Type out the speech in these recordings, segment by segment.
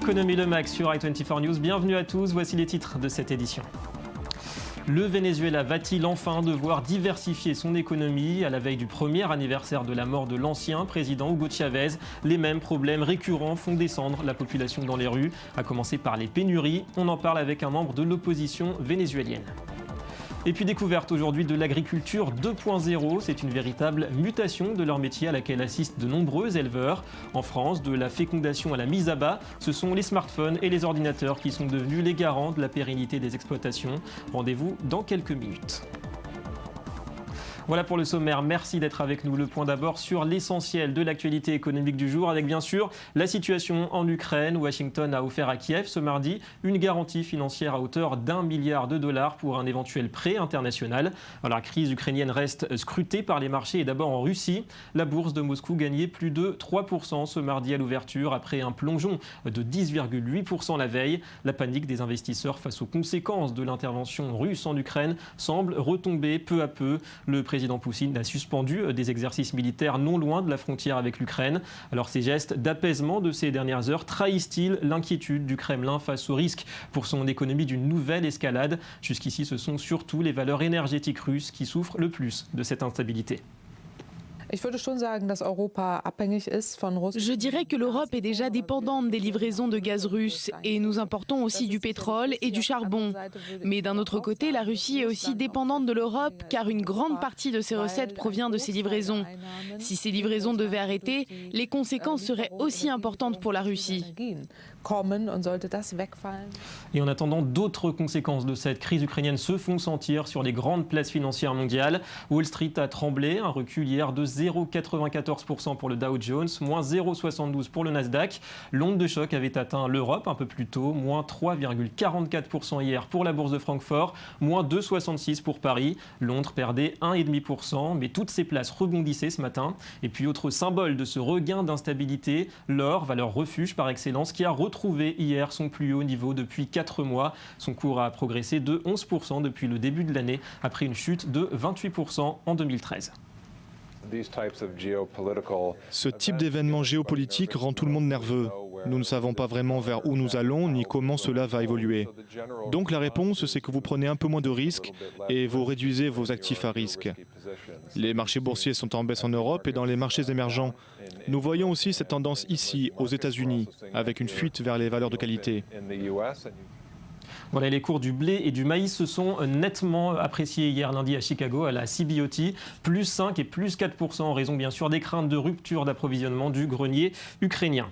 Économie le Max sur i24 News. Bienvenue à tous, voici les titres de cette édition. Le Venezuela va-t-il enfin devoir diversifier son économie à la veille du premier anniversaire de la mort de l'ancien président Hugo Chavez? Les mêmes problèmes récurrents font descendre la population dans les rues, à commencer par les pénuries. On en parle avec un membre de l'opposition vénézuélienne. Et puis découverte aujourd'hui de l'agriculture 2.0, c'est une véritable mutation de leur métier à laquelle assistent de nombreux éleveurs. En France, de la fécondation à la mise à bas, ce sont les smartphones et les ordinateurs qui sont devenus les garants de la pérennité des exploitations. Rendez-vous dans quelques minutes. Voilà pour le sommaire, merci d'être avec nous. Le point d'abord sur l'essentiel de l'actualité économique du jour avec bien sûr la situation en Ukraine. Washington a offert à Kiev ce mardi une garantie financière à hauteur d'1 milliard de dollars pour un éventuel prêt international. Alors, la crise ukrainienne reste scrutée par les marchés et d'abord en Russie. La bourse de Moscou gagnait plus de 3% ce mardi à l'ouverture après un plongeon de 10,8% la veille. La panique des investisseurs face aux conséquences de l'intervention russe en Ukraine semble retomber peu à peu. Le président Poutine a suspendu des exercices militaires non loin de la frontière avec l'Ukraine. Alors ces gestes d'apaisement de ces dernières heures trahissent-ils l'inquiétude du Kremlin face au risque pour son économie d'une nouvelle escalade? Jusqu'ici, ce sont surtout les valeurs énergétiques russes qui souffrent le plus de cette instabilité. Je dirais que l'Europe est déjà dépendante des livraisons de gaz russe et nous importons aussi du pétrole et du charbon. Mais d'un autre côté, la Russie est aussi dépendante de l'Europe car une grande partie de ses recettes provient de ces livraisons. Si ces livraisons devaient arrêter, les conséquences seraient aussi importantes pour la Russie. Et en attendant, d'autres conséquences de cette crise ukrainienne se font sentir sur les grandes places financières mondiales. Wall Street a tremblé, un recul hier de 0,94% pour le Dow Jones, moins 0,72% pour le Nasdaq. L'onde de choc avait atteint l'Europe un peu plus tôt, moins 3,44% hier pour la bourse de Francfort, moins 2,66% pour Paris. Londres perdait 1,5%, mais toutes ces places rebondissaient ce matin. Et puis autre symbole de ce regain d'instabilité, l'or, valeur refuge par excellence, qui a retrouvé hier son plus haut niveau depuis 4 mois. Son cours a progressé de 11% depuis le début de l'année, après une chute de 28% en 2013. Ce type d'événement géopolitique rend tout le monde nerveux. Nous ne savons pas vraiment vers où nous allons ni comment cela va évoluer. Donc la réponse, c'est que vous prenez un peu moins de risques et vous réduisez vos actifs à risque. Les marchés boursiers sont en baisse en Europe et dans les marchés émergents. Nous voyons aussi cette tendance ici, aux États-Unis, avec une fuite vers les valeurs de qualité. Voilà, les cours du blé et du maïs se sont nettement appréciés hier lundi à Chicago, à la CBOT, plus 5 et plus 4% en raison bien sûr des craintes de rupture d'approvisionnement du grenier ukrainien.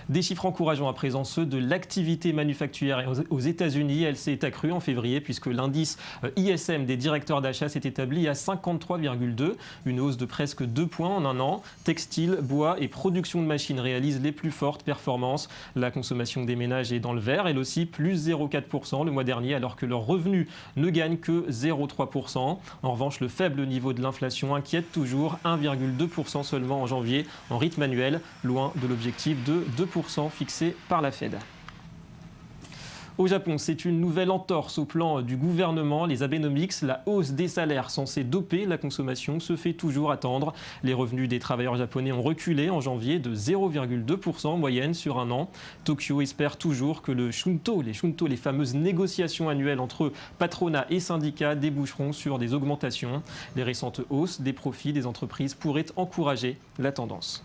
Des chiffres encourageants à présent, ceux de l'activité manufacturière aux États-Unis. Elle s'est accrue en février puisque l'indice ISM des directeurs d'achat s'est établi à 53,2, une hausse de presque 2 points en un an. Textile, bois et production de machines réalisent les plus fortes performances. La consommation des ménages est dans le vert, elle aussi, plus 0,4% le mois dernier, alors que leurs revenus ne gagnent que 0,3%. En revanche, le faible niveau de l'inflation inquiète toujours, 1,2% seulement en janvier, en rythme annuel, loin de l'objectif de 2% fixé par la Fed. Au Japon, c'est une nouvelle entorse au plan du gouvernement. Les Abenomics, la hausse des salaires censée doper la consommation, se fait toujours attendre. Les revenus des travailleurs japonais ont reculé en janvier de 0,2% en moyenne sur un an. Tokyo espère toujours que les fameuses négociations annuelles entre patronat et syndicats déboucheront sur des augmentations. Les récentes hausses des profits des entreprises pourraient encourager la tendance.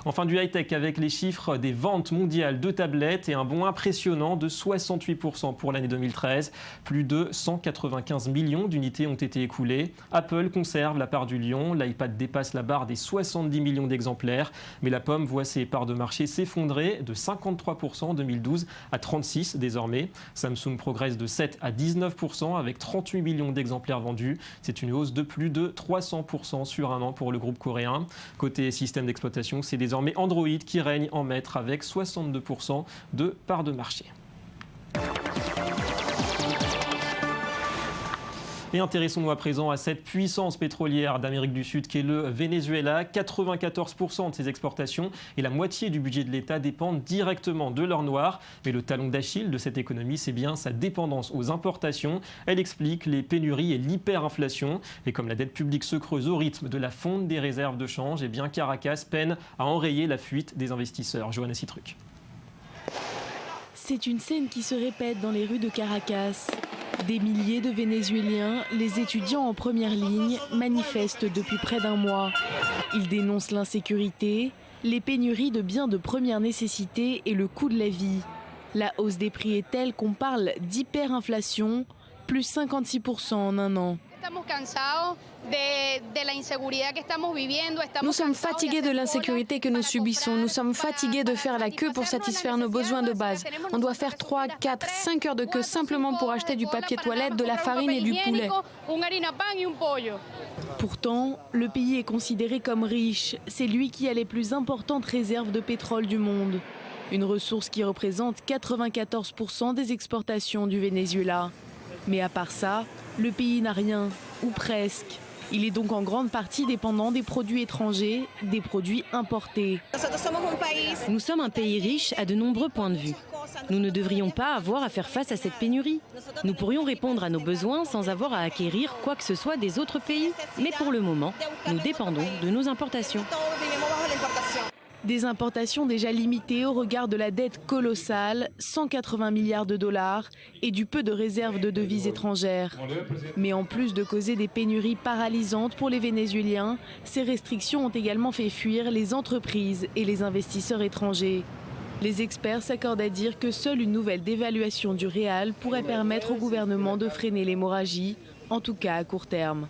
Enfin, du high-tech avec les chiffres des ventes mondiales de tablettes et un bond impressionnant de 68% pour l'année 2013. Plus de 195 millions d'unités ont été écoulées. Apple conserve la part du lion. L'iPad dépasse la barre des 70 millions d'exemplaires. Mais la pomme voit ses parts de marché s'effondrer de 53% en 2012 à 36% désormais. Samsung progresse de 7 à 19% avec 38 millions d'exemplaires vendus. C'est une hausse de plus de 300% sur un an pour le groupe coréen. Côté système d'exploitation, c'est désormais Android qui règne en maître avec 62% de part de marché. Et intéressons-nous à présent à cette puissance pétrolière d'Amérique du Sud qu'est le Venezuela. 94% de ses exportations et la moitié du budget de l'État dépendent directement de l'or noir. Mais le talon d'Achille de cette économie, c'est bien sa dépendance aux importations. Elle explique les pénuries et l'hyperinflation. Et comme la dette publique se creuse au rythme de la fonte des réserves de change, eh bien Caracas peine à enrayer la fuite des investisseurs. Johanna Citruc. C'est une scène qui se répète dans les rues de Caracas. Des milliers de Vénézuéliens, les étudiants en première ligne, manifestent depuis près d'un mois. Ils dénoncent l'insécurité, les pénuries de biens de première nécessité et le coût de la vie. La hausse des prix est telle qu'on parle d'hyperinflation, plus 56% en un an. Nous sommes fatigués de l'insécurité que nous subissons. Nous sommes fatigués de faire la queue pour satisfaire nos besoins de base. On doit faire 3, 4, 5 heures de queue simplement pour acheter du papier toilette, de la farine et du poulet. Pourtant, le pays est considéré comme riche. C'est lui qui a les plus importantes réserves de pétrole du monde. Une ressource qui représente 94% des exportations du Venezuela. Mais à part ça, le pays n'a rien, ou presque. Il est donc en grande partie dépendant des produits étrangers, des produits importés. Nous sommes un pays riche à de nombreux points de vue. Nous ne devrions pas avoir à faire face à cette pénurie. Nous pourrions répondre à nos besoins sans avoir à acquérir quoi que ce soit des autres pays. Mais pour le moment, nous dépendons de nos importations. Des importations déjà limitées au regard de la dette colossale, 180 milliards de dollars, et du peu de réserves de devises étrangères. Mais en plus de causer des pénuries paralysantes pour les Vénézuéliens, ces restrictions ont également fait fuir les entreprises et les investisseurs étrangers. Les experts s'accordent à dire que seule une nouvelle dévaluation du réal pourrait permettre au gouvernement de freiner l'hémorragie, en tout cas à court terme.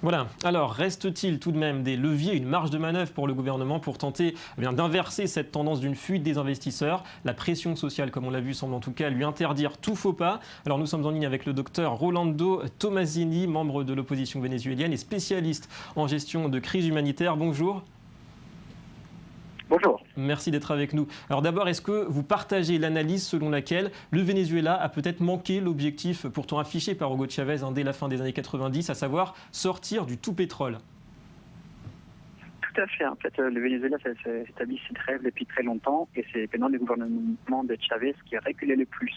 Voilà, alors reste-t-il tout de même des leviers, une marge de manœuvre pour le gouvernement pour tenter d'inverser cette tendance d'une fuite des investisseurs? La pression sociale, comme on l'a vu, semble en tout cas lui interdire tout faux pas. Alors nous sommes en ligne avec le docteur Rolando Tomasini, membre de l'opposition vénézuélienne et spécialiste en gestion de crise humanitaire. Bonjour. Bonjour. Merci d'être avec nous. Alors d'abord, est-ce que vous partagez l'analyse selon laquelle le Venezuela a peut-être manqué l'objectif pourtant affiché par Hugo Chavez dès la fin des années 90, à savoir sortir du tout pétrole? Tout à fait. En fait, le Venezuela s'établit cette rêve depuis très longtemps et c'est pendant le gouvernement de Chavez qui a reculé le plus.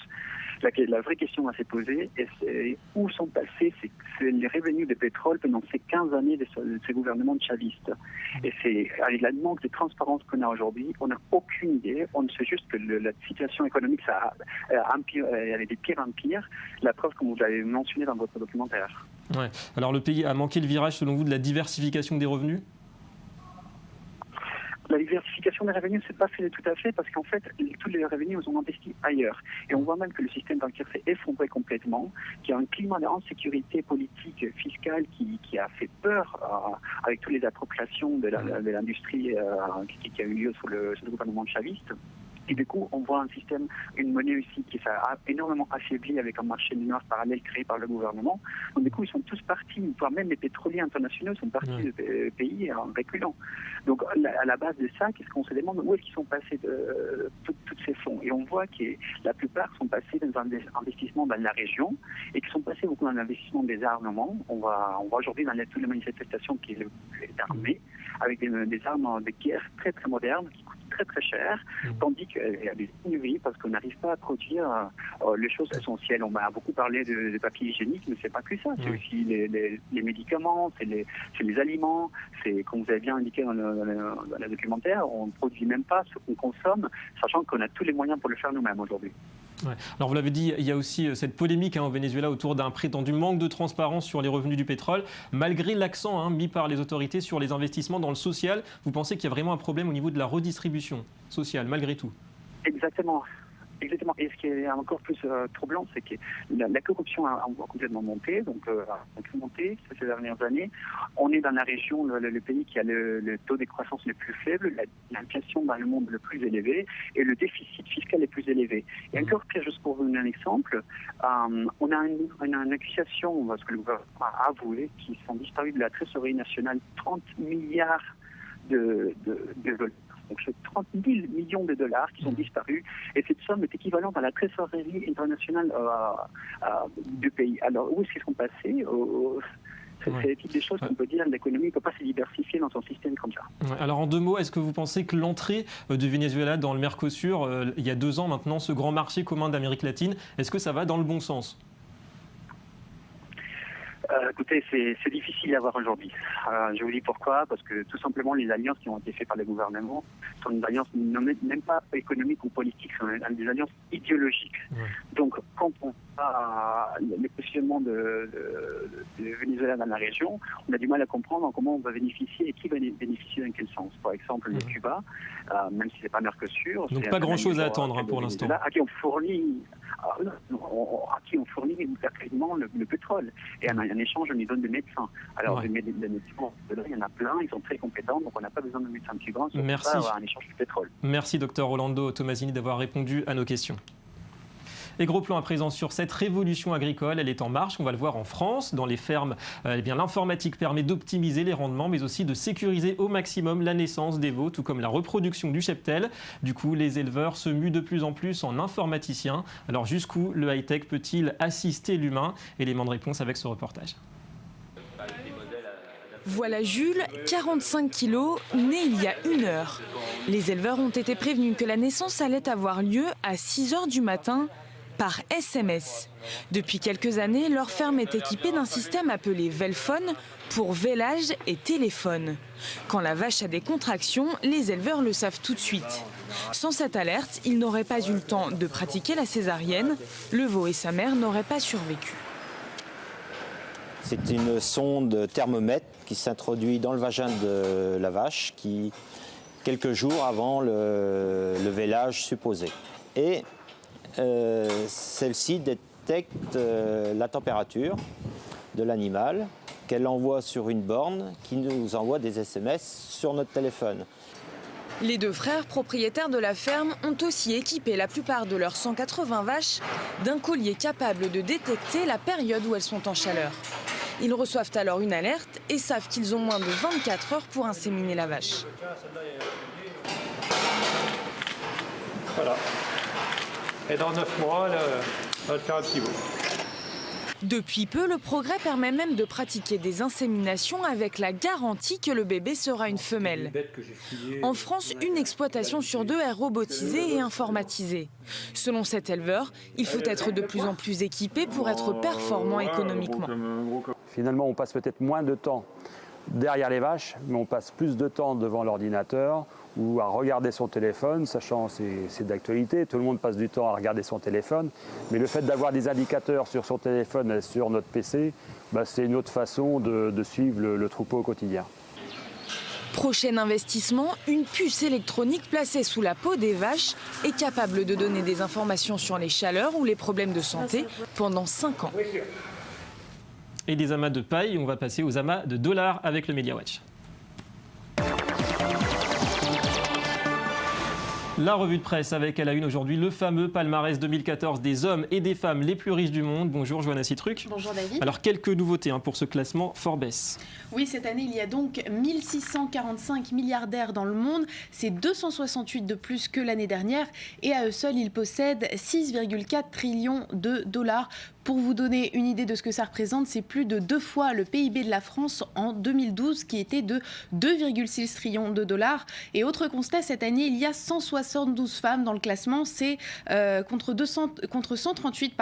La vraie question à se poser est où sont passés les revenus de pétrole pendant ces 15 années de ce gouvernement chaviste. Et avec la manque de transparence qu'on a aujourd'hui, on n'a aucune idée. On sait juste que la situation économique elle est de pire en pire. La preuve, comme vous l'avez mentionné dans votre documentaire. Ouais. Alors le pays a manqué le virage, selon vous, de la diversification des revenus? La diversification des revenus, c'est pas fait tout à fait parce qu'en fait, tous les revenus sont investis ailleurs. Et on voit même que le système bancaire s'est effondré complètement, qu'il y a un climat d'insécurité politique, fiscale qui a fait peur avec toutes les appropriations de l'industrie qui a eu lieu sous le gouvernement chaviste. Et du coup, on voit un système, une monnaie aussi qui s'est énormément affaibli avec un marché noir parallèle créé par le gouvernement. Donc du coup, ils sont tous partis, voire même les pétroliers internationaux sont partis du pays en reculant. Donc à la base de ça, qu'est-ce qu'on se demande? Où est-ce qu'ils sont passés tous ces fonds? Et on voit que la plupart sont passés dans un investissement dans la région et qui sont passés beaucoup dans l'investissement des armements. On voit aujourd'hui dans toutes les manifestations qui est armée avec des armes de guerre très très modernes qui coûtent très très cher, tandis qu'il y a des pénuries parce qu'on n'arrive pas à produire les choses essentielles. On m'a beaucoup parlé de papier hygiénique, mais c'est pas que ça. C'est aussi les médicaments, c'est les aliments, c'est, comme vous avez bien indiqué dans le documentaire, on ne produit même pas ce qu'on consomme, sachant qu'on a tous les moyens pour le faire nous-mêmes aujourd'hui. Ouais. Alors vous l'avez dit, il y a aussi cette polémique au Venezuela autour d'un prétendu manque de transparence sur les revenus du pétrole. Malgré l'accent mis par les autorités sur les investissements dans le social, vous pensez qu'il y a vraiment un problème au niveau de la redistribution sociale, malgré tout? Exactement. Exactement. Et ce qui est encore plus troublant, c'est que la corruption a complètement monté, donc a monté ces dernières années. On est dans la région, le pays qui a le taux de croissance le plus faible, l'inflation dans le monde le plus élevé et le déficit fiscal le plus élevé. Et encore pire, juste pour vous donner un exemple, on a une accusation, parce que le gouvernement a avoué qu'ils sont disparus de la trésorerie nationale 30 milliards de dollars. Donc c'est 30 000 millions de dollars qui sont disparus et cette somme est équivalente à la trésorerie internationale du pays. Alors où est-ce qu'ils sont passés? C'est le type de choses qu'on peut dire, l'économie ne peut pas se diversifier dans son système comme ça. Alors en deux mots, est-ce que vous pensez que l'entrée du Venezuela dans le Mercosur, il y a 2 ans maintenant, ce grand marché commun d'Amérique latine, est-ce que ça va dans le bon sens? Écoutez, c'est difficile à voir aujourd'hui. Je vous dis pourquoi, parce que tout simplement les alliances qui ont été faites par le gouvernement sont des alliances même pas économiques ou politiques, sont des alliances idéologiques. Ouais. Donc quand on a le positionnement de Venezuela dans la région, on a du mal à comprendre comment on va bénéficier et qui va bénéficier dans quel sens. Par exemple, le Cuba, même si c'est pas Mercosur. Donc pas grand-chose à attendre pour l'instant. À qui on fournit gratuitement le pétrole. Et en échange, on lui donne des médecins. Alors, des médecins, il y en a plein, ils sont très compétents, donc on n'a pas besoin de médecins plus grands, Merci. Avoir un échange du pétrole. Merci, Dr Orlando Tomasini, d'avoir répondu à nos questions. Et gros plan à présent sur cette révolution agricole, elle est en marche, on va le voir en France. Dans les fermes, l'informatique permet d'optimiser les rendements, mais aussi de sécuriser au maximum la naissance des veaux, tout comme la reproduction du cheptel. Du coup, les éleveurs se muent de plus en plus en informaticiens. Alors jusqu'où le high-tech peut-il assister l'humain? Élément de réponse avec ce reportage. Voilà Jules, 45 kilos, né il y a 1 heure. Les éleveurs ont été prévenus que la naissance allait avoir lieu à 6 heures du matin par SMS. Depuis quelques années, leur ferme est équipée d'un système appelé Velphone pour vélage et téléphone. Quand la vache a des contractions, les éleveurs le savent tout de suite. Sans cette alerte, ils n'auraient pas eu le temps de pratiquer la césarienne. Le veau et sa mère n'auraient pas survécu. C'est une sonde thermomètre qui s'introduit dans le vagin de la vache quelques jours avant le vélage supposé. Et celle-ci détecte la température de l'animal qu'elle envoie sur une borne qui nous envoie des SMS sur notre téléphone. Les 2 frères propriétaires de la ferme ont aussi équipé la plupart de leurs 180 vaches d'un collier capable de détecter la période où elles sont en chaleur. Ils reçoivent alors une alerte et savent qu'ils ont moins de 24 heures pour inséminer la vache. Voilà. Et dans 9 mois, là, on va faire un petit bout. Depuis peu, le progrès permet même de pratiquer des inséminations avec la garantie que le bébé sera une femelle. En France, une exploitation sur 2 est robotisée et informatisée. Selon cet éleveur, il faut être de plus en plus équipé pour être performant économiquement. Finalement, on passe peut-être moins de temps derrière les vaches, mais on passe plus de temps devant l'ordinateur ou à regarder son téléphone, sachant c'est d'actualité, tout le monde passe du temps à regarder son téléphone, mais le fait d'avoir des indicateurs sur son téléphone et sur notre PC, c'est une autre façon de suivre le troupeau au quotidien. Prochain investissement, une puce électronique placée sous la peau des vaches est capable de donner des informations sur les chaleurs ou les problèmes de santé pendant 5 ans. Et des amas de paille, on va passer aux amas de dollars avec le Media Watch. La revue de presse avec à la une aujourd'hui le fameux palmarès 2014 des hommes et des femmes les plus riches du monde. Bonjour Johanna Citruc. Bonjour David. Alors quelques nouveautés pour ce classement Forbes. Oui, cette année il y a donc 1645 milliardaires dans le monde. C'est 268 de plus que l'année dernière et à eux seuls ils possèdent 6,4 trillions de dollars. Pour vous donner une idée de ce que ça représente, c'est plus de 2 fois le PIB de la France en 2012 qui était de 2,6 trillions de dollars. Et autre constat, cette année, il y a 172 femmes dans le classement, c'est contre 138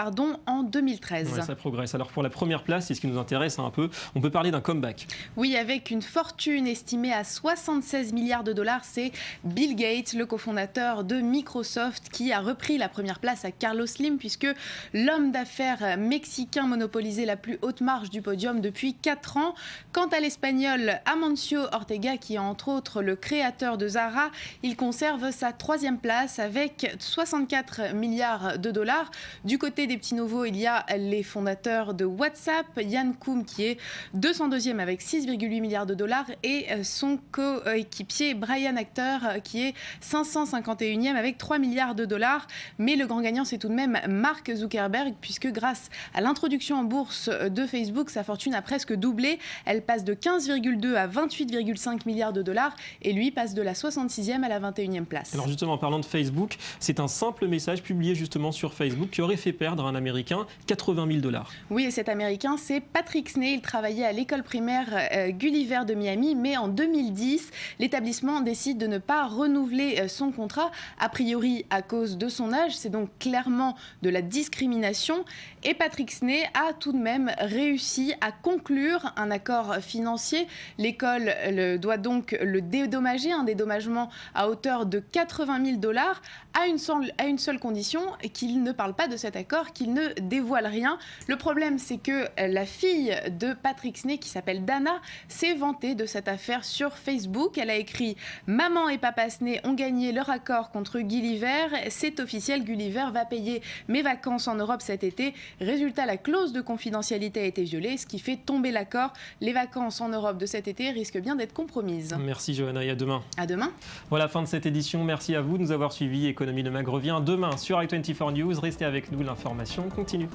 en 2013. Ouais, ça progresse. Alors pour la première place, c'est ce qui nous intéresse un peu, on peut parler d'un comeback. Oui, avec une fortune estimée à 76 milliards de dollars, c'est Bill Gates, le cofondateur de Microsoft, qui a repris la première place à Carlos Slim, puisque l'homme d'affaires mexicain monopolisait la plus haute marge du podium depuis 4 ans. Quant à l'espagnol Amancio Ortega, qui est entre autres le créateur de Zara, il conserve sa 3e place avec 64 milliards de dollars. Du côté des petits nouveaux, il y a les fondateurs de WhatsApp, Yann Koum qui est 202e avec 6,8 milliards de dollars et son coéquipier Brian Actor qui est 551e avec 3 milliards de dollars. Mais le grand gagnant, c'est tout de même Mark Zuckerberg, puisque grâce à l'introduction en bourse de Facebook, sa fortune a presque doublé. Elle passe de 15,2 à 28,5 milliards de dollars et lui passe de la 66e à la 21e place. Alors justement, en parlant de Facebook, c'est un simple message publié justement sur Facebook qui aurait fait perdre à un Américain 80 000 $. Oui, et cet Américain, c'est Patrick Snee. Il travaillait à l'école primaire Gulliver de Miami, mais en 2010, l'établissement décide de ne pas renouveler son contrat, a priori à cause de son âge. C'est donc clairement de la discrimination. Et Patrick Sney a tout de même réussi à conclure un accord financier. L'école doit donc le dédommager, un dédommagement à hauteur de 80 000 $ à une seule condition, qu'il ne parle pas de cet accord, qu'il ne dévoile rien. Le problème, c'est que la fille de Patrick Sney, qui s'appelle Dana, s'est vantée de cette affaire sur Facebook. Elle a écrit « Maman et papa Sney ont gagné leur accord contre Gulliver. C'est officiel, Gulliver va payer mes vacances en Europe cet été. Résultat, la clause de confidentialité a été violée, ce qui fait tomber l'accord. Les vacances en Europe de cet été risquent bien d'être compromises. » Merci Johanna et à demain. À demain. Voilà, fin de cette édition. Merci à vous de nous avoir suivis. Économie de Mag revient demain sur i24 News. Restez avec nous, l'information continue.